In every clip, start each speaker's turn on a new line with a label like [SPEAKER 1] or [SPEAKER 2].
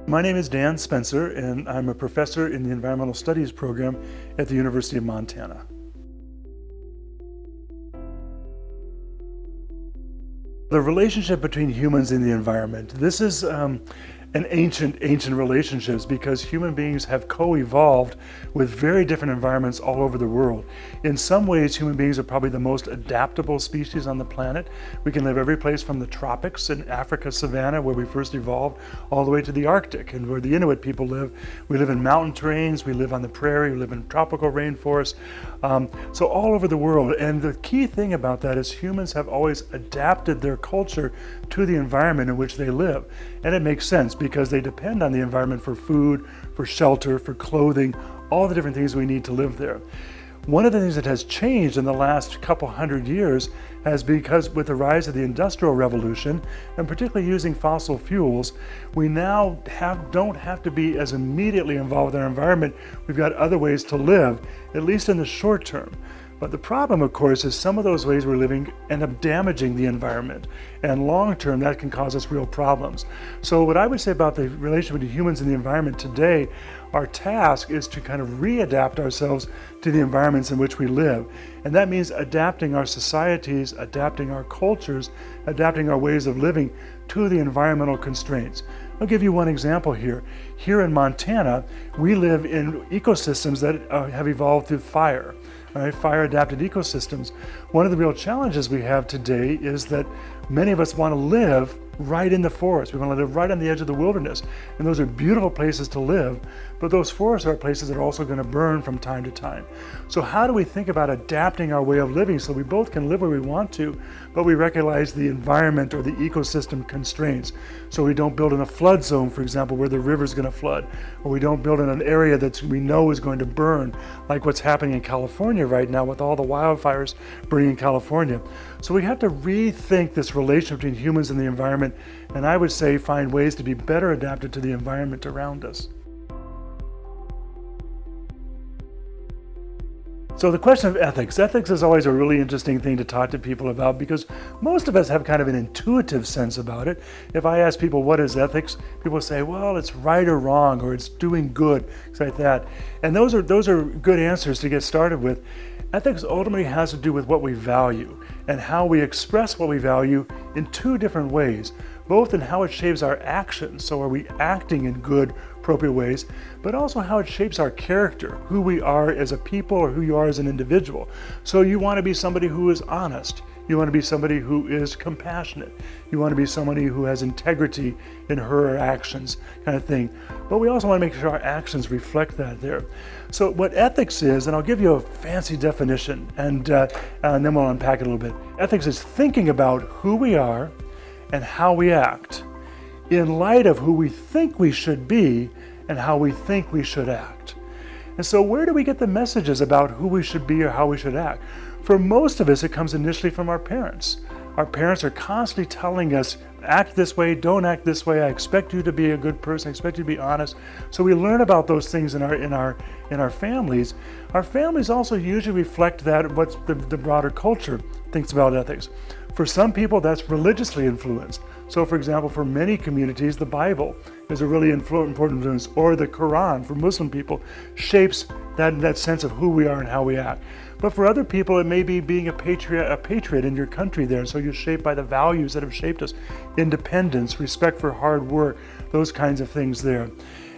[SPEAKER 1] My name is Dan Spencer, and I'm a professor in the Environmental Studies program at the University of Montana. The relationship between humans and the environment. This is an ancient relationships because human beings have co-evolved with very different environments all over the world. In some ways, human beings are probably the most adaptable species on the planet. We can live every place from the tropics in Africa savanna, where we first evolved, all the way to the Arctic and where the Inuit people live. We live in mountain terrains, we live on the prairie, we live in tropical rainforests, so all over the world. And the key thing about that is humans have always adapted their culture to the environment in which they live. And it makes sense because they depend on the environment for food, for shelter, for clothing, all the different things we need to live there. One of the things that has changed in the last couple hundred years has because with the rise of the Industrial Revolution, and particularly using fossil fuels, we now don't have to be as immediately involved in our environment. We've got other ways to live, at least in the short term. But the problem, of course, is some of those ways we're living end up damaging the environment. And long term, that can cause us real problems. So what I would say about the relationship between humans and the environment today, our task is to kind of readapt ourselves to the environments in which we live. And that means adapting our societies, adapting our cultures, adapting our ways of living to the environmental constraints. I'll give you one example here. Here in Montana, we live in ecosystems that have evolved through fire. Right, fire-adapted ecosystems. One of the real challenges we have today is that many of us want to live right in the forest. We want to live right on the edge of the wilderness. And those are beautiful places to live, but those forests are places that are also going to burn from time to time. So how do we think about adapting our way of living so we both can live where we want to, but we recognize the environment or the ecosystem constraints? So we don't build in a flood zone, for example, where the river's going to flood, or we don't build in an area that we know is going to burn, like what's happening in California right now with all the wildfires burning in California. So we have to rethink this relationship between humans and the environment, and I would say find ways to be better adapted to the environment around us. So the question of ethics. Ethics is always a really interesting thing to talk to people about because most of us have kind of an intuitive sense about it. If I ask people what is ethics, people say, well, it's right or wrong, or it's doing good, things like that. And those are good answers to get started with. Ethics ultimately has to do with what we value and how we express what we value in two different ways, both in how it shapes our actions, so are we acting in good, appropriate ways, but also how it shapes our character, who we are as a people or who you are as an individual. So you want to be somebody who is honest. You want to be somebody who is compassionate. You want to be somebody who has integrity in her actions, kind of thing. But we also want to make sure our actions reflect that there. So what ethics is, and I'll give you a fancy definition, and then we'll unpack it a little bit. Ethics is thinking about who we are and how we act in light of who we think we should be and how we think we should act. And so where do we get the messages about who we should be or how we should act? For most of us, it comes initially from our parents. Our parents are constantly telling us, act this way, don't act this way, I expect you to be a good person, I expect you to be honest. So we learn about those things in our families. Our families also usually reflect that what the broader culture thinks about ethics. For some people, that's religiously influenced. So for example, for many communities, the Bible is a really important influence, or the Quran for Muslim people shapes that sense of who we are and how we act. But for other people, it may be being a patriot in your country there. So you're shaped by the values that have shaped us. Independence, respect for hard work, those kinds of things there.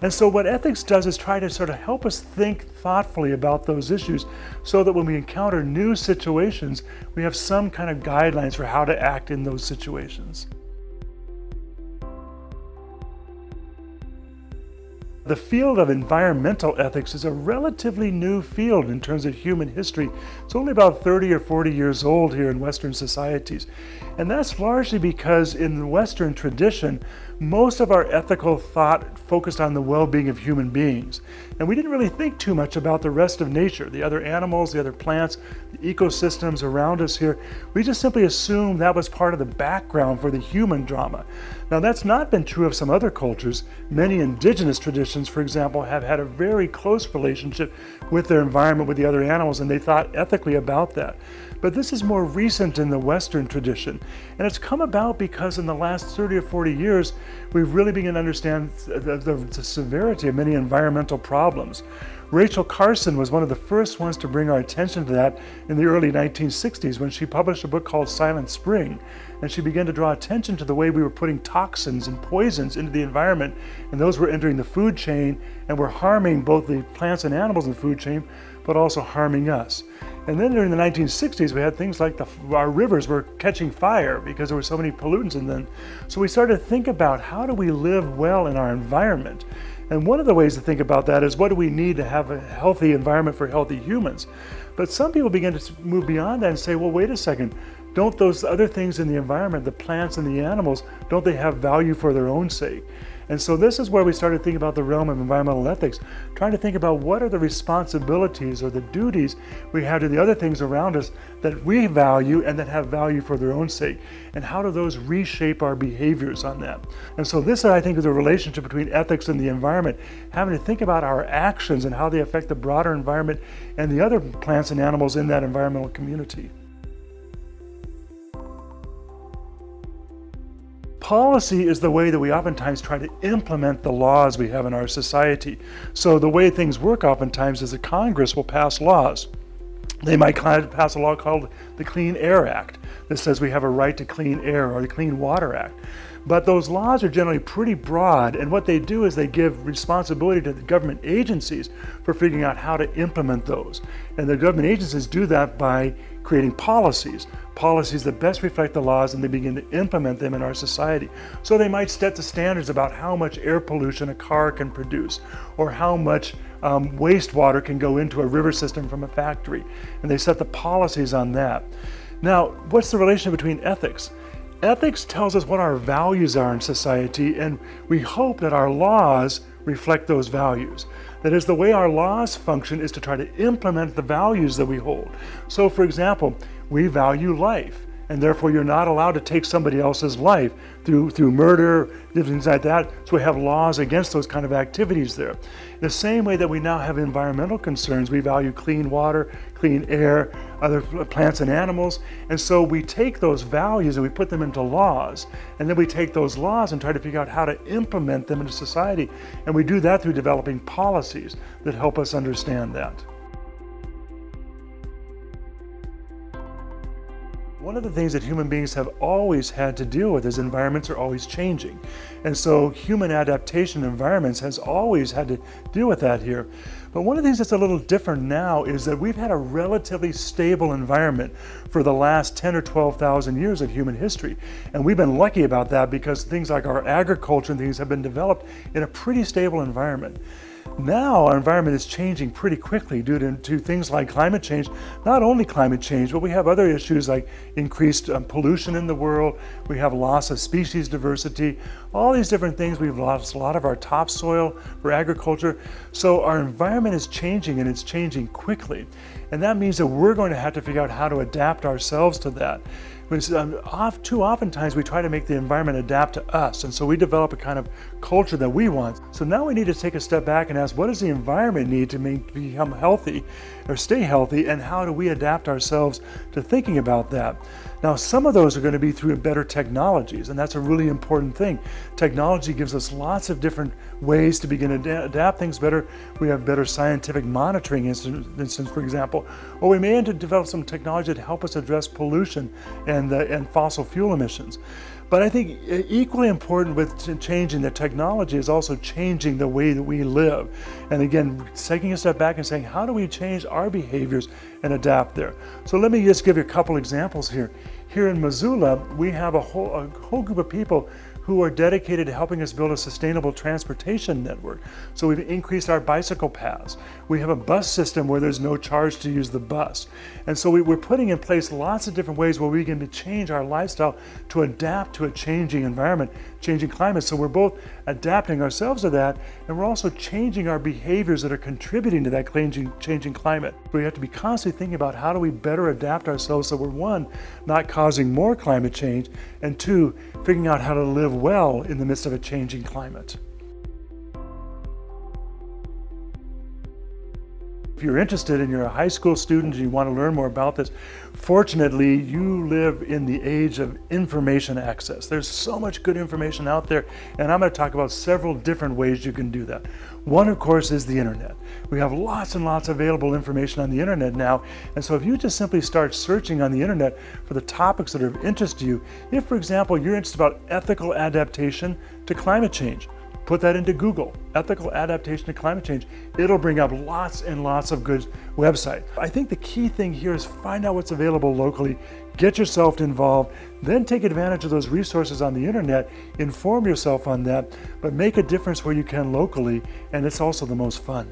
[SPEAKER 1] And so what ethics does is try to sort of help us think thoughtfully about those issues so that when we encounter new situations, we have some kind of guidelines for how to act in those situations. The field of environmental ethics is a relatively new field in terms of human history. It's only about 30 or 40 years old here in Western societies. And that's largely because in the Western tradition, most of our ethical thought focused on the well-being of human beings. And we didn't really think too much about the rest of nature, the other animals, the other plants, the ecosystems around us here. We just simply assumed that was part of the background for the human drama. Now that's not been true of some other cultures. Many indigenous traditions civilizations, for example, have had a very close relationship with their environment, with the other animals, and they thought ethically about that. But this is more recent in the Western tradition. And it's come about because in the last 30 or 40 years, we've really begun to understand the severity of many environmental problems. Rachel Carson was one of the first ones to bring our attention to that in the early 1960s when she published a book called Silent Spring. And she began to draw attention to the way we were putting toxins and poisons into the environment, and those were entering the food chain and were harming both the plants and animals in the food chain, but also harming us. And then during the 1960s, we had things like our rivers were catching fire because there were so many pollutants in them. So we started to think about how do we live well in our environment? And one of the ways to think about that is what do we need to have a healthy environment for healthy humans? But some people begin to move beyond that and say, well, wait a second, don't those other things in the environment, the plants and the animals, don't they have value for their own sake? And so this is where we started thinking about the realm of environmental ethics, trying to think about what are the responsibilities or the duties we have to the other things around us that we value and that have value for their own sake, and how do those reshape our behaviors on that. And so this, I think, is a relationship between ethics and the environment, having to think about our actions and how they affect the broader environment and the other plants and animals in that environmental community. Policy is the way that we oftentimes try to implement the laws we have in our society. So the way things work oftentimes is that Congress will pass laws. They might pass a law called the Clean Air Act that says we have a right to clean air, or the Clean Water Act. But those laws are generally pretty broad, and what they do is they give responsibility to the government agencies for figuring out how to implement those. And the government agencies do that by creating policies that best reflect the laws, and they begin to implement them in our society. So they might set the standards about how much air pollution a car can produce, or how much wastewater can go into a river system from a factory, and they set the policies on that. Now, what's the relation between ethics? Ethics tells us what our values are in society, and we hope that our laws reflect those values. That is, the way our laws function is to try to implement the values that we hold. So, for example, we value life, and therefore you're not allowed to take somebody else's life through murder, things like that. So we have laws against those kind of activities there. In the same way that we now have environmental concerns, we value clean water, clean air, other plants and animals. And so we take those values and we put them into laws. And then we take those laws and try to figure out how to implement them into society. And we do that through developing policies that help us understand that. One of the things that human beings have always had to deal with is environments are always changing. And so human adaptation environments has always had to deal with that here. But one of the things that's a little different now is that we've had a relatively stable environment for the last 10 or 12,000 years of human history. And we've been lucky about that because things like our agriculture and things have been developed in a pretty stable environment. Now our environment is changing pretty quickly due to things like climate change. Not only climate change, but we have other issues like increased pollution in the world. We have loss of species diversity, all these different things. We've lost a lot of our topsoil for agriculture. So our environment is changing, and it's changing quickly. And that means that we're going to have to figure out how to adapt ourselves to that. Too oftentimes we try to make the environment adapt to us, and so we develop a kind of culture that we want. So now we need to take a step back and ask, what does the environment need to become healthy or stay healthy, and how do we adapt ourselves to thinking about that? Now, some of those are going to be through better technologies, and that's a really important thing. Technology gives us lots of different ways to begin to adapt things better. We have better scientific monitoring instance, for example, or we may need to develop some technology to help us address pollution and fossil fuel emissions. But I think equally important with changing the technology is also changing the way that we live. And again, taking a step back and saying, how do we change our behaviors and adapt there? So let me just give you a couple examples here. Here in Missoula, we have a whole group of people who are dedicated to helping us build a sustainable transportation network. So we've increased our bicycle paths. We have a bus system where there's no charge to use the bus. And so we're putting in place lots of different ways where we can change our lifestyle to adapt to a changing environment, changing climate. So we're both adapting ourselves to that, and we're also changing our behaviors that are contributing to that changing climate. We have to be constantly thinking about how do we better adapt ourselves so we're, one, not causing more climate change, and two, figuring out how to live well in the midst of a changing climate. If you're interested and you're a high school student and you want to learn more about this, fortunately, you live in the age of information access. There's so much good information out there, and I'm going to talk about several different ways you can do that. One, of course, is the internet. We have lots and lots of available information on the internet now, and so if you just simply start searching on the internet for the topics that are of interest to you, if, for example, you're interested about ethical adaptation to climate change, put that into Google, ethical adaptation to climate change. It'll bring up lots and lots of good websites. I think the key thing here is find out what's available locally, get yourself involved, then take advantage of those resources on the internet, inform yourself on that, but make a difference where you can locally, and it's also the most fun.